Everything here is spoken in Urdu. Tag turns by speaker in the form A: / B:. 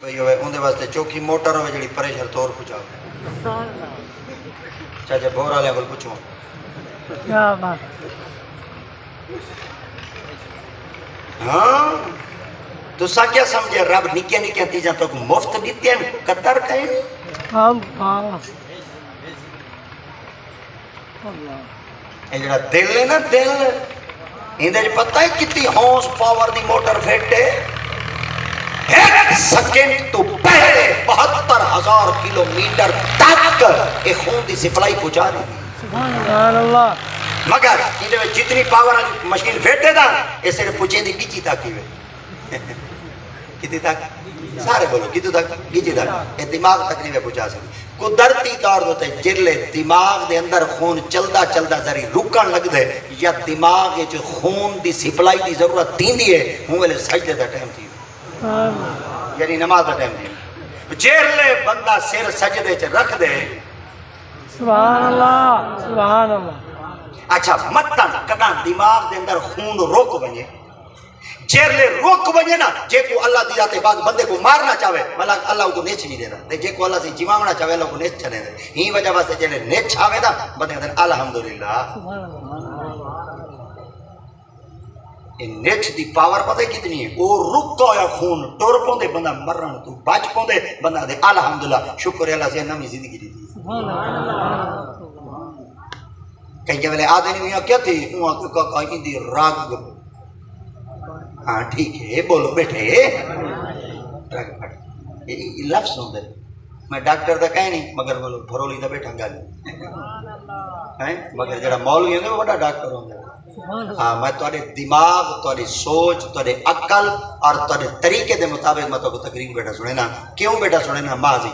A: کوئی ہوئے اندے واسطے چوکھی موٹر ہوئے جڑی پریشر توڑ پچاؤ چاچا بور والے کو پوچھو ہاں تو سا کیا سمجھے رب نکیا نکیا تیجاں تو مفت دیتے ہیں قطر کہیں یہ جڑا دل ہے نا دل اندر پتہ ہے کتنی ہارس پاور دی موٹر فیٹ ہے ایک سیکنڈ تو پہلے 72,000 کلومیٹر تک یہ خون دی سپلائی پہنچا رہی ہے سبحان اللہ مگر اندر جتنی پاور والی مشین فیٹ ہے نا یہ صرف پوچھیں دی گیچی تک ہی ہے کتنی تک سارے بولو کتنی تک گیچی تک یہ دماغ تک نہیں پہنچا سکتی قدرتی طور ہوتے جرلے دماغ دے اندر خون چلدا چلدا ذری رکن لگ دے یا دماغ جو خون دی سپلائی دی ضرورت تیندی ہے ہوں ویلے سجدے دا ٹائم تھی یعنی نماز دا ٹائم تھی جرلے بندہ سر سجدے چ رکھ دے
B: سبحان اللہ سبحان اللہ
A: اچھا متن کداں دماغ دے اندر خون روک بنے جیرلے روک بنے نا جے کو اللہ دی ذات بعد بندے کو مارنا چاہے ملک اللہ کو نیچ نہیں دینا تے جے کو اللہ سے جیواونا چاہے اللہ کو نیچ چنے دے ہی وجہ واسطے جڑے نیچ آوے نا بندے کہتے الحمدللہ یہ نیچ دی پاور پتہ کتنی ہے وہ رکا ہویا خون ٹر پوندے بندہ مرن تو بچ پوندے بندہ دے الحمدللہ شکر اللہ سے نمی زندگی دی کہیں ویلے آدھے نہیں ہویا کیا تھی وہاں کا کہیں دی راگ ہاں ٹھیک ہے بولو بیٹھے راگ پڑھ یہ لفظ ہوں دے میں ڈاکٹر دا کہیں نہیں مگر بولو بھرولی دا بیٹھا گا نہیں مگر جڑا مولوی ہوندے وہ بڑا ڈاکٹر ہوندے ہاں میں تھوڑے دماغ تھوڑی سوچ تھوڑے عقل اور تھوڑے طریقے دے مطابق میں تو تقریر بیٹا سنے نا کیوں بیٹا سنے نا ماضی